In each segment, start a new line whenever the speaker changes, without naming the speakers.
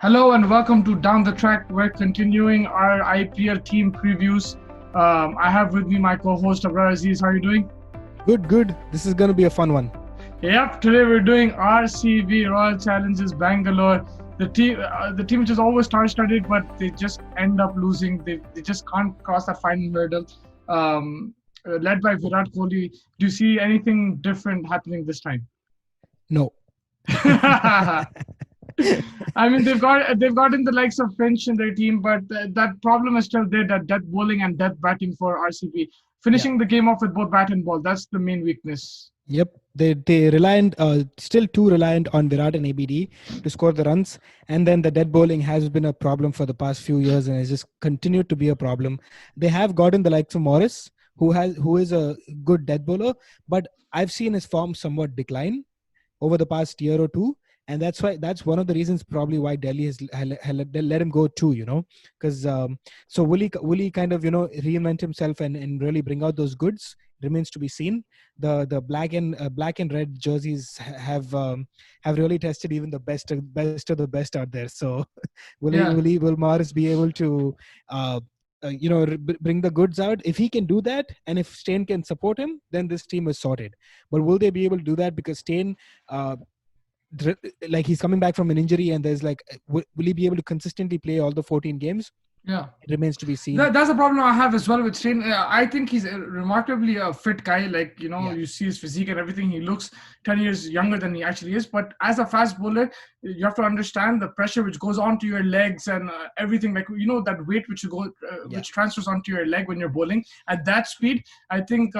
Hello and welcome to Down the Track. We're continuing our IPL team previews. I have with me my co-host Abrar Aziz. How are you doing?
Good. This is going to be a fun one.
Yep. Today we're doing RCB Royal Challenges Bangalore. The team which is always star-studded, but they just end up losing. They just can't cross that final hurdle. Led by Virat Kohli. Do you see anything different happening this time?
No.
I mean, they've gotten the likes of Finch in their team, but that problem is still there. That death bowling and death batting for RCB,
Yeah.
finishing the game off with both bat and ball. That's the main weakness.
Yep. They reliant still too reliant on Virat and ABD to score the runs, and then the dead bowling has been a problem for the past few years and has just continued to be a problem. They have gotten the likes of Morris, who is a good dead bowler, but I've seen his form somewhat decline over the past year or two, and that's one of the reasons probably why Delhi has let him go too, because so will he kind of reinvent himself and really bring out those goods remains to be seen. The black and red jerseys have really tested even the best of the best out there. So
Yeah,
will Morris be able to uh, bring the goods out? If he can do that, and if Stain can support him, then this team is sorted. But will they be able to do that? Because Stain, uh, like, he's coming back from an injury, and there's like, will he be able to consistently play all the 14 games?
yeah.
It remains to be seen.
That's a problem I have as well with Shane. I think he's a remarkably fit guy. Like,
Yeah,
you see his physique and everything. He looks 10 years younger than he actually is. But as a fast bowler, you have to understand the pressure which goes onto your legs and everything. Like, that weight
yeah.
which transfers onto your leg when you're bowling at that speed. I think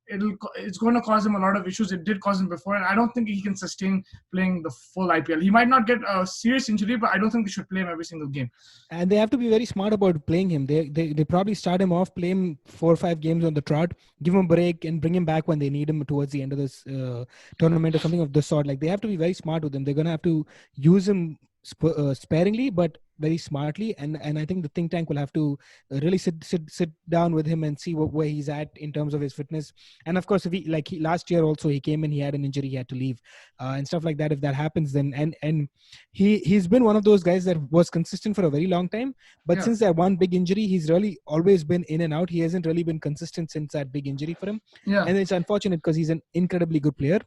it's going to cause him a lot of issues. It did cause him before, and I don't think he can sustain playing the full IPL. He might not get a serious injury, but I don't think they should play him every single game.
And they have to be very smart about playing him. They probably start him off, play him 4 or 5 games on the trot, give him a break, and bring him back when they need him towards the end of this tournament or something of this sort. Like, they have to be very smart with him. They're gonna have to use him sparingly, but very smartly. And I think the think tank will have to really sit down with him and see where he's at in terms of his fitness. And of course, if last year also, he came in, he had an injury, he had to leave, and stuff like that. If that happens, then and he's been one of those guys that was consistent for a very long time, but
Yeah,
since that one big injury, he's really always been in and out. He hasn't really been consistent since that big injury for him,
yeah.
and it's unfortunate because he's an incredibly good player.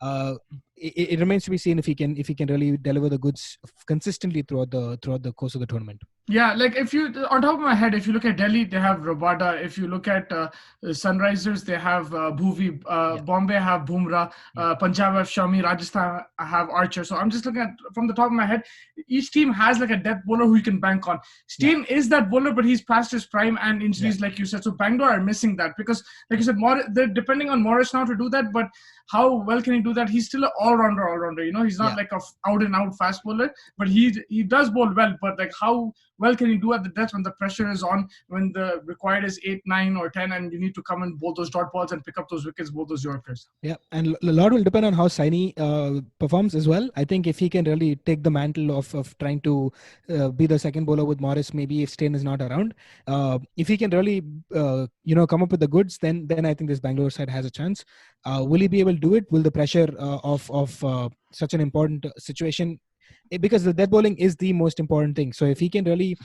uh, it remains to be seen if he can really deliver the goods consistently throughout the course of the tournament.
Yeah, like if you, on top of my head, if you look at Delhi, they have Rabada. If you look at Sunrisers, they have Bhuvi.
Yeah,
Bombay have Bumrah.
yeah,
Punjab have Shami. Rajasthan have Archer. So I'm just looking at from the top of my head. Each team has like a death bowler who you can bank on.
yeah,
Steen is that bowler, but he's past his prime and
yeah,
injuries, like you said. So Bangalore are missing that because, like you said, they're depending on Morris now to do that. But how well can he do that? He's still an all-rounder. All-rounder. He's not
yeah.
like a out-and-out fast bowler, but he does bowl well. But like how well can you do at the death when the pressure is on, when the required is 8, 9, or 10, and you need to come and bowl those dot balls and pick up those wickets, bowl those Yorkers?
Yeah, and a lot will depend on how Saini performs as well. I think if he can really take the mantle of trying to be the second bowler with Morris, maybe if Stain is not around, if he can really come up with the goods, then I think this Bangalore side has a chance. Will he be able to do it? Will the pressure of such an important situation, because the dead bowling is the most important thing. So if he can really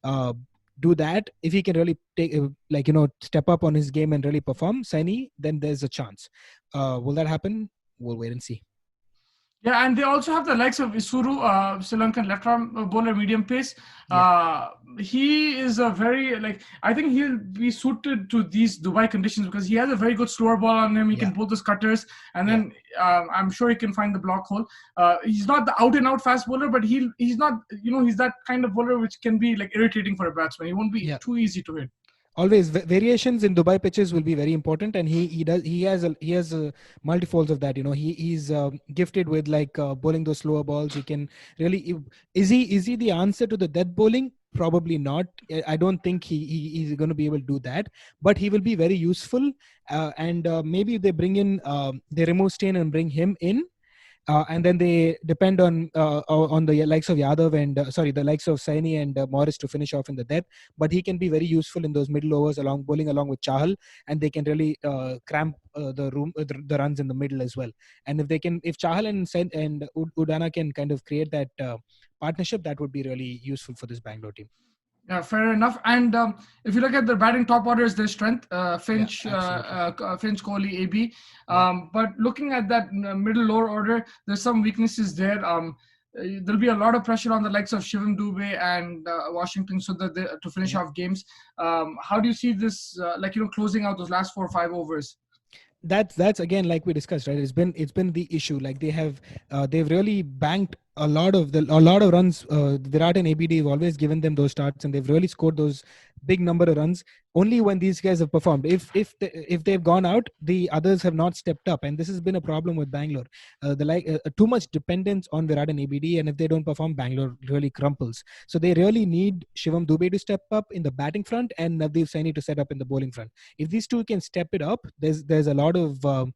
uh, do that, if he can really take step up on his game and really perform, Saini, then there's a chance. Will that happen? We'll wait and see.
Yeah, and they also have the likes of Isuru, Sri Lankan left arm bowler, medium pace.
Yeah,
He is a very, like, I think he'll be suited to these Dubai conditions because he has a very good slower ball on him. He
yeah,
can pull the cutters, and
yeah,
then I'm sure he can find the block hole. He's not the out and out fast bowler, but he's not, he's that kind of bowler which can be like irritating for a batsman. He won't be
yeah.
too easy to hit.
Always variations in Dubai pitches will be very important, and he has multifolds of that. He's gifted with like bowling those slower balls. He can really, is he the answer to the death bowling? Probably not. I don't think he's going to be able to do that, but he will be very useful. And maybe if they remove Stain and bring him in, and then they depend on the likes of Yadav and the likes of Saini and Morris to finish off in the death. But he can be very useful in those middle overs, along bowling along with Chahal, and they can really cramp the runs in the middle as well. And if Chahal and Udana can kind of create that partnership, that would be really useful for this Bangalore team.
Yeah, fair enough. And if you look at the batting top orders, their strength:
Yeah,
Finch,
absolutely.
Finch, Kohli, AB.
Yeah.
But looking at that middle lower order, there's some weaknesses there. There'll be a lot of pressure on the likes of Shivam Dubey and Washington, so that to finish
Yeah.
off games. How do you see this, closing out those last 4 or 5 overs?
That's again, like we discussed, right? It's been the issue. Like they've really banked a lot of runs. Virat and ABD have always given them those starts, and they've really scored those big number of runs only when these guys have performed. If they've gone out, the others have not stepped up, and this has been a problem with Bangalore. Too much dependence on Virat and ABD, and if they don't perform, Bangalore really crumples. So they really need Shivam Dubey to step up in the batting front and Navdeep Saini to set up in the bowling front. If these two can step it up, there's a lot of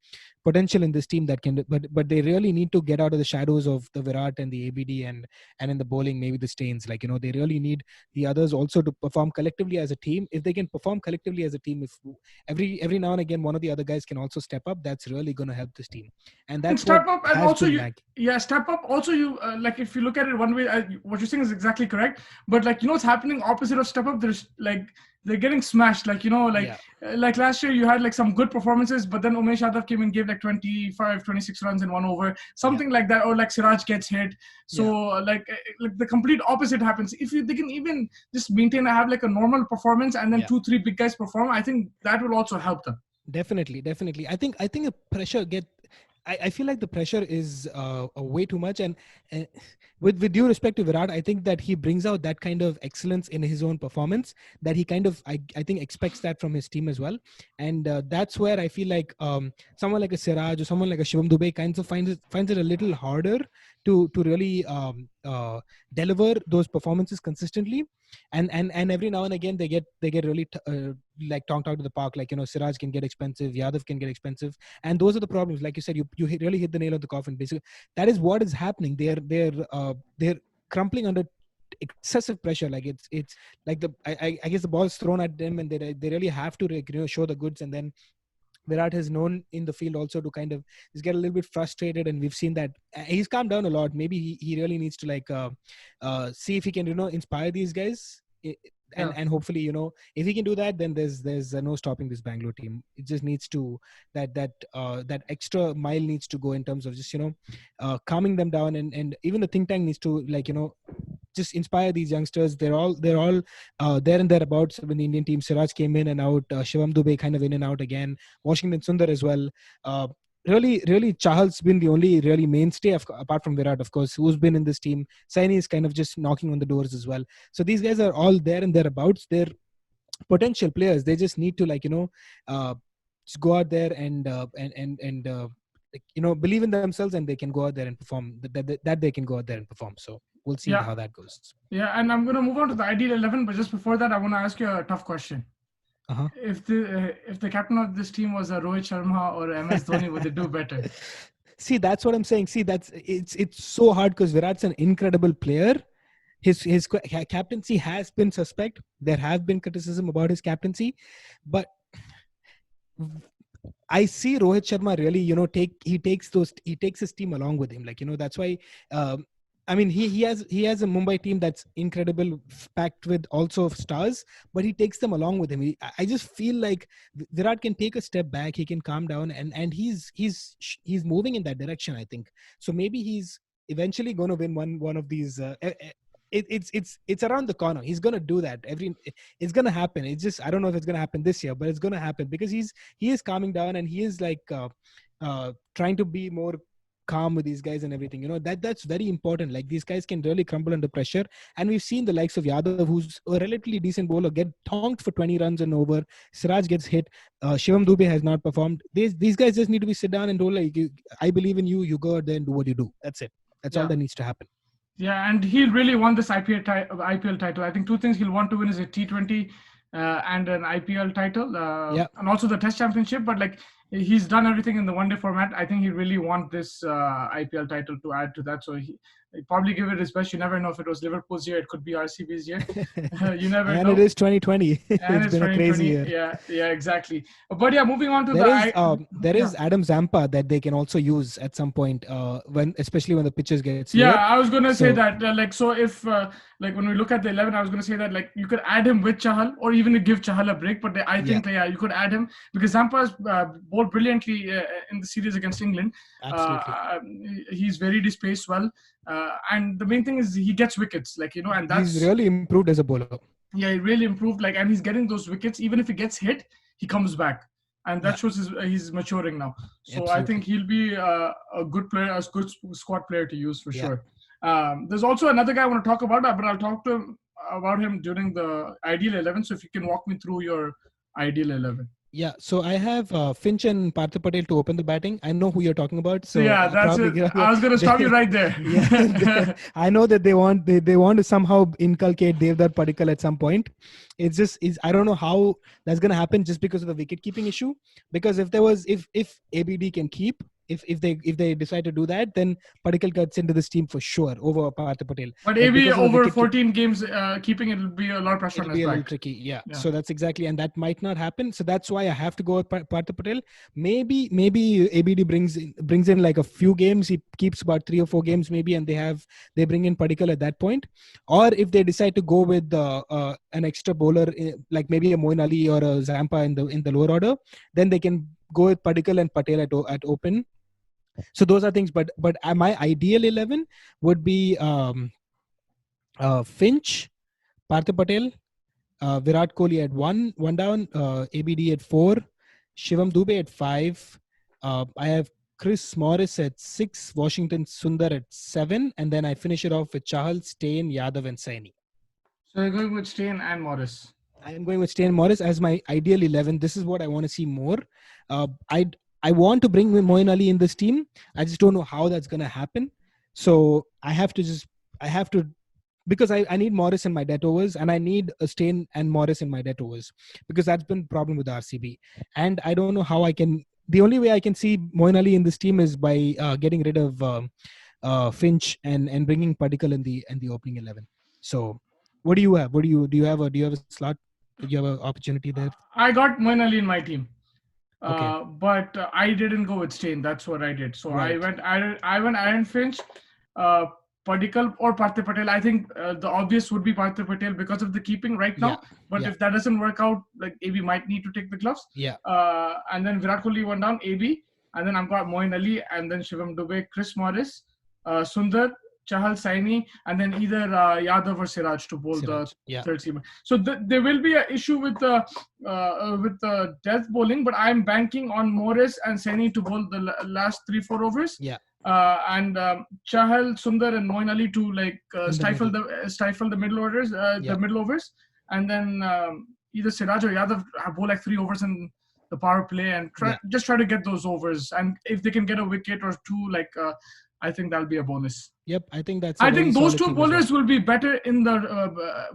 potential in this team that can. But they really need to get out of the shadows of the Virat and the ABD, and in the bowling maybe the Stains. They really need the others also to perform collectively as a team. If they can perform collectively as a team, if every now and again one of the other guys can also step up, that's really going to help this team. And
And
that's what
step up, and
has
also
been
you,
lacking.
yeah, step up. Also, you if you look at it one way, what you're saying is exactly correct. But what's happening opposite of step up? There's they're getting smashed.
Yeah.
Like last year, you had some good performances, but then Umesh Yadav came and gave 25, 26 runs in one over,
Yeah.
something like that, or like Siraj gets hit.
Yeah.
So like the complete opposite happens. If they can even just maintain have a normal performance, and then
Yeah.
2, 3 big guys perform, I think that will also help them.
Definitely. I think the pressure get. I feel like the pressure is way too much, and uh, with due respect to Virat, I think that he brings out that kind of excellence in his own performance that he kind of I think expects that from his team as well, and that's where I feel like someone like a Siraj or someone like a Shivam Dubey kinds of finds it a little harder to really deliver those performances consistently, and every now and again they get really like tonked out of the park. Siraj can get expensive, Yadav can get expensive, and those are the problems. Like you said, really hit the nail on the coffin. Basically, that is what is happening. They're crumpling under excessive pressure. It's like I guess the ball's thrown at them, and they really have to show the goods. And then Virat has known in the field also to kind of just get a little bit frustrated, and we've seen that he's calmed down a lot. Maybe he really needs to see if he can inspire these guys. And
Yeah.
hopefully, if he can do that, then there's no stopping this Bangalore team. It just needs to that extra mile needs to go in terms of just calming them down, and even the think tank needs to just inspire these youngsters. They're all there and thereabouts when the Indian team. Siraj came in and out. Shivam Dubey kind of in and out again. Washington Sundar as well. Really, Chahal's been the only really mainstay apart from Virat, of course, who's been in this team. Saini is kind of just knocking on the doors as well. So these guys are all there and thereabouts. They're potential players. They just need to just go out there and believe in themselves, and they can go out there and perform. That they can go out there and perform. So we'll see
Yeah.
how that goes.
Yeah, and I'm gonna move on to the ideal 11, but just before that, I want to ask you a tough question.
Uh-huh.
If the captain of this team was a Rohit Sharma or MS Dhoni, would they do better?
See, that's what I'm saying. See, it's so hard because Virat's an incredible player. His captaincy has been suspect. There have been criticism about his captaincy, but I see Rohit Sharma really, he takes his team along with him. That's why. I mean, he has a Mumbai team that's incredible, packed with also stars, but he takes them along with him. I just feel like Virat can take a step back. He can calm down, and he's moving in that direction. I think so. Maybe he's eventually going to win one of these. It's around the corner. He's going to do that. It's going to happen. It's just I don't know if it's going to happen this year, but it's going to happen because he is calming down, and he is trying to be more calm with these guys and everything. That's very important. Like, these guys can really crumble under pressure, and we've seen the likes of Yadav, who's a relatively decent bowler, get tonked for 20 runs and over. Siraj gets hit. Shivam Dubey has not performed. These guys just need to be sit down and roll. I believe in you. You go out there and do what you do. That's it. That's all
Yeah.
that needs to happen.
Yeah, and he'll really want this IPL title. I think two things he'll want to win is a T20 and an IPL title,
Yeah.
and also the Test Championship. But he's done everything in the one day format. I think he really wants this IPL title to add to that. So he probably give it his best. You never know if it was Liverpool's year, it could be RCB's year. You never
And it
know.
is 2020.
And
It's
it's
been a crazy
2020.
year.
Yeah, exactly. But yeah, moving on to
There
the
is
yeah.
Adam Zampa that they can also use at some point, when especially when the pitches get slower.
Yeah, I was gonna say
So
that. Like, so if like when we look at the 11, I was gonna say that like you could add him with Chahal, or even give Chahal a break. But I
yeah,
think yeah, you could add him because Zampa's bowled brilliantly in the series against England.
absolutely.
He's very spaced well, and the main thing is he gets wickets. Like and
He's
that's
really improved as a bowler.
yeah, he really improved. Like, and he's getting those wickets. Even if he gets hit, he comes back, and
Yeah,
that shows he's maturing now. So I think
absolutely.
he'll be a good player, a good squad player to use for
Yeah.
sure. There's also another guy I want to talk about, but I'll talk to him about him during the ideal 11. So if you can walk me through your ideal 11.
Yeah, so I have Finch and Partha Patel to open the batting. I know who you're talking about,
So
so
yeah,
I'll
that's
probably
it. I was gonna stop you
they,
right there.
yeah, I know that they want to somehow inculcate Devdutt Padikkal at some point. It's just is I don't know how that's gonna happen just because of the wicket keeping issue. Because if ABD can keep, if they decide to do that, then Padikkal gets into this team for sure over Partha Patel.
But
But
AB
because of the
over
wicket
14 games keeping it will be a lot of pressure on
it'll
his
be a little
back.
tricky. Yeah,
Yeah.
so that's exactly, and that might not happen, so that's why I have to go with Partha Patel. Maybe ABD brings in like a few games, he keeps about 3 or 4 games maybe, and they bring in Padikkal at that point. Or if they decide to go with an extra bowler, like maybe a Moin Ali or a Zampa in the lower order, then they can go with Padikkal and Patel at open. So those are things, but my ideal 11 would be Finch, Partha Patel, Virat Kohli at one down, ABD at 4, Shivam Dube at 5. I have Chris Morris at 6, Washington Sundar at 7, and then I finish it off with Chahal, Steyn, Yadav, and Saini.
So you're going with Steyn and Morris.
I am going with Steyn Morris as my ideal 11. This is what I want to see more. Uh, I I want to bring Moin Ali in this team. I just don't know how that's going to happen. So I have to because I need Morris in my death overs, and I need a Steyn and Morris in my death overs, because that's been a problem with RCB. And I don't know how I can. The only way I can see Moin Ali in this team is by getting rid of Finch and bringing Padikkal in the opening 11. So, what do you have? Do you have a slot? Do you have an opportunity there?
I got Moin Ali in my team.
Okay,
But I didn't go with Steyn. That's what I did. So
right.
I went Aaron Finch, uh, Padikkal or Partha Patel. I think the obvious would be Partha Patel because of the keeping right
Yeah,
now. But
yeah,
if that doesn't work out, like AB might need to take the gloves.
yeah,
And then Virat Kohli went down, AB, and then I've got Moin Ali, and then Shivam Dube, Chris Morris, Sundar, Chahal, Saini, and then either Yadav or Siraj to bowl the
Siraj. Yeah,
third seamer. So there will be an issue with the death bowling, but I'm banking on Morris and Saini to bowl the last 3-4 overs.
yeah.
And Chahal, Sundar, and Moin Ali to like
In the middle.
stifle the middle orders,
Yeah,
the middle overs, and then either Siraj or Yadav bowl like 3 overs in the power play and
yeah.
try to get those overs. And if they can get a wicket or two, like I think that'll be a bonus.
Yep. I think that's a
I
very
think those
solid
two
team as well.
bowlers will be better in the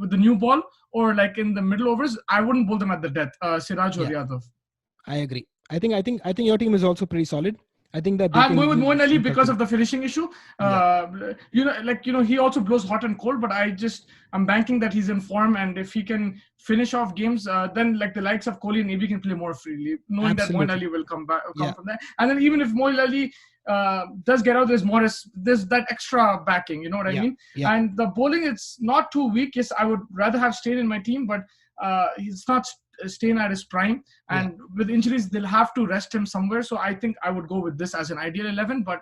with the new ball or like in the middle overs. I wouldn't bowl them at the death, Siraj or
Yeah.
Yadav.
I agree. I think your team is also pretty solid. I think that they
I'm
can
going with Moin
use
Ali
some
because
culture.
of the finishing issue.
Yeah,
He also blows hot and cold, but I'm banking that he's in form, and if he can finish off games, then like the likes of Kohli and AB can play more freely, knowing that Moin
absolutely.
Ali will come
Yeah,
from there. And then even if Moin Ali does get out, there's Morris, there's that extra backing. You know what I
yeah,
mean?
yeah,
And the bowling, it's not too weak. Yes, I would rather have Steyn in my team, but he's not Steyn at his prime,
yeah.
and with injuries they'll have to rest him somewhere. So I think I would go with this as an ideal 11, but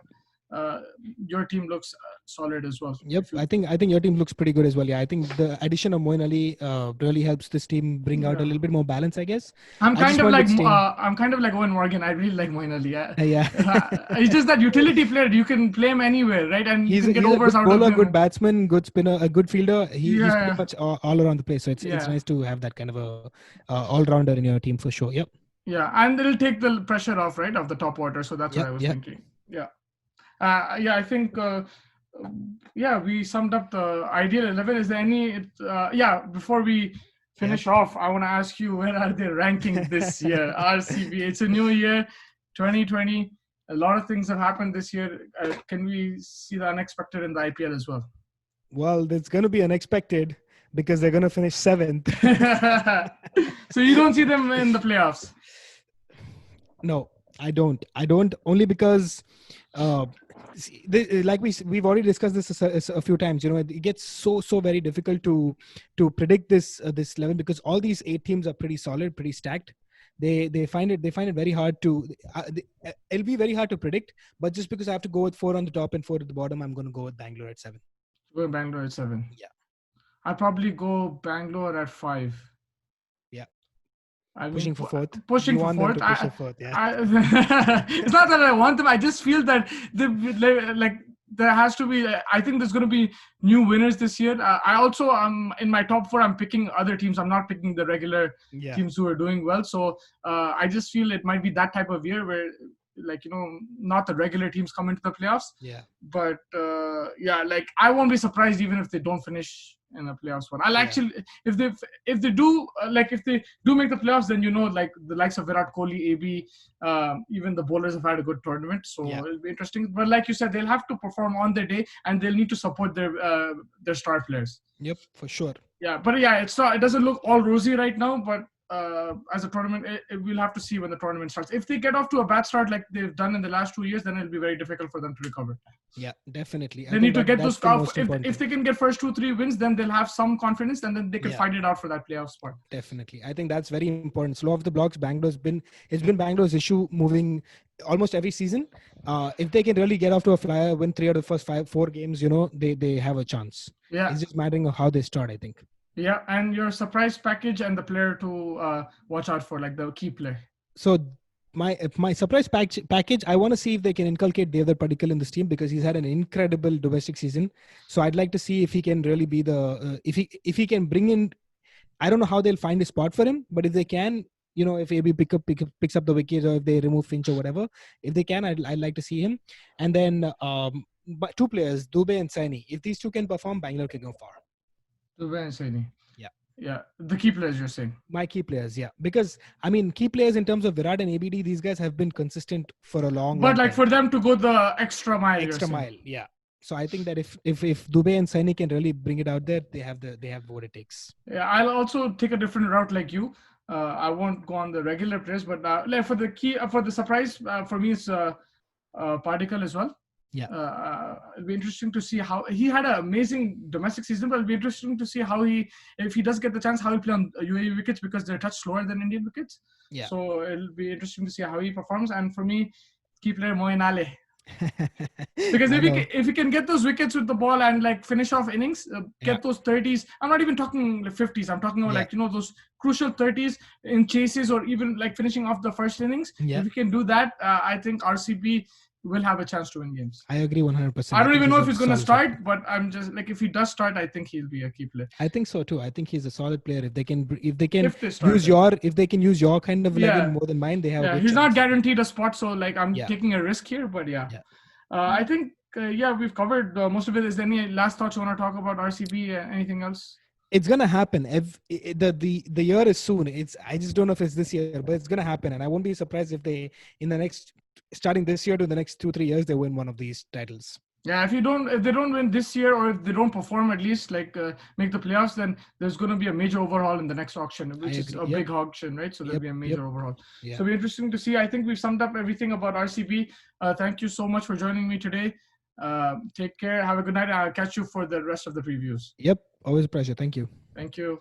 your team looks solid as well.
Yep. I think your team looks pretty good as well. Yeah, I think the addition of Moin Ali really helps this team bring out a little bit more balance, I guess.
I'm
I just
kind of
went
like
with Steyn.
Owen Morgan. I really like Moin Ali.
Yeah.
It's just that utility player. You can play him anywhere, right? And you can get
He's a
overs
good
out of
bowler,
him.
good batsman, good spinner, a good fielder. He's pretty
Yeah,
much all around the place. So it's
yeah,
nice to have that kind of a all rounder in your team for sure. Yep.
yeah. And it'll take the pressure off, right, of the top order. So that's what
Yep.
I was
Yep.
thinking. Yeah. I think we summed up the ideal 11. Is there any? Before we finish off, I want to ask you, where are they ranking this year? RCB. It's a new year. 2020, a lot of things have happened this year. Can we see the unexpected in the IPL as well?
Well, it's going to be unexpected because they're going to finish seventh.
So you don't see them in the playoffs?
No, I don't. I don't, only because uh, like we've already discussed this a few times. It gets so very difficult to predict this level, because all these 8 teams are pretty solid, pretty stacked. They find it very hard to it'll be very hard to predict. But just because I have to go with 4 on the top and 4 at the bottom, I'm going to go with Bangalore at 7.
Go Bangalore at 7.
Yeah.
I'd probably go Bangalore at 5.
Yeah.
I mean,
Pushing for fourth.
pushing
You
for
want them
fourth.
to push for fourth, yeah.
It's not that I want them. I just feel that like there has to be. I think there's going to be new winners this year. I also in my top 4. I'm picking other teams. I'm not picking the regular
Yeah.
teams who are doing well. So I just feel it might be that type of year where, like, not the regular teams come into the playoffs.
Yeah.
But yeah, like, I won't be surprised even if they don't finish in a playoff spot. I'll actually, if they do, like, if they do make the playoffs, then like the likes of Virat Kohli, AB, even the bowlers have had a good tournament, so it'll be interesting. But like you said, they'll have to perform on their day, and they'll need to support their star players.
Yep, for sure.
Yeah, but yeah, it's not. It doesn't look all rosy right now, but as a tournament, we'll have to see when the tournament starts. If they get off to a bad start like they've done in the last 2 years, then it'll be very difficult for them to recover.
Yeah, definitely.
They need to get those. If they can get first 2-3 wins, then they'll have some confidence, and then they can fight it out for that playoff spot.
Definitely, I think that's very important. Slow off the blocks. It's been Bangalore's issue moving almost every season. If they can really get off to a flyer, win 3 out of the first 4 games, they have a chance.
Yeah,
it's just mattering of how they start, I think.
Yeah, and your surprise package and the player to watch out for, like the key play.
So my surprise package, I want to see if they can inculcate Devdutt Padikkal in this team, because he's had an incredible domestic season. So I'd like to see if he can really be the if he can bring in. I don't know how they'll find a spot for him, but if they can, if AB picks up the wickets, or if they remove Finch or whatever, if they can, I'd like to see him. And then but 2 players, Dubey and Saini. If these 2 can perform, Bangalore can go far.
Dubey and Saini.
Yeah,
the key players you're saying.
My key players, yeah, because I mean, key players in terms of Virat and ABD, these guys have been consistent for a long.
But
long
like
time.
For them to go the extra mile.
Yeah. So I think that if Dubey and Saini can really bring it out there, they have what it takes.
Yeah, I'll also take a different route like you. I won't go on the regular players, but like for the surprise, for me it's Padikkal as well.
Yeah.
It'll be interesting to see how he had an amazing domestic season, but it'll be interesting to see how if he does get the chance, how he'll play on UAE wickets, because they're a touch slower than Indian wickets.
Yeah.
So it'll be interesting to see how he performs. And for me, key player Moeen Ali. Because if he can get those wickets with the ball and like finish off innings, get those 30s. I'm not even talking like 50s. I'm talking about those crucial 30s in chases, or even like finishing off the first innings.
Yeah.
If he can do that, I think RCB will have a chance to win games.
I agree 100%.
I don't even know if he's going to start, but I'm just like, if he does start, I think he'll be a key player.
I think so too. I think he's a solid player. If they can use your kind of 11 more than mine, they have.
Yeah, he's not guaranteed a spot, so like I'm taking a risk here, but I think we've covered most of it. Is there any last thoughts you want to talk about RCB? Anything else?
It's gonna happen. The year is soon. I just don't know if it's this year, but it's gonna happen, and I won't be surprised if they starting this year to the next 2-3 years, they win one of these titles.
Yeah, if they don't win this year, or if they don't perform at least like make the playoffs, then there's going to be a major overhaul in the next auction, which is a big auction, right? So there'll be a major overhaul. So it'll be interesting to see. I think we've summed up everything about RCB. Thank you so much for joining me today. Take care. Have a good night. I'll catch you for the rest of the previews.
Yep. Always a pleasure. Thank you.
Thank you.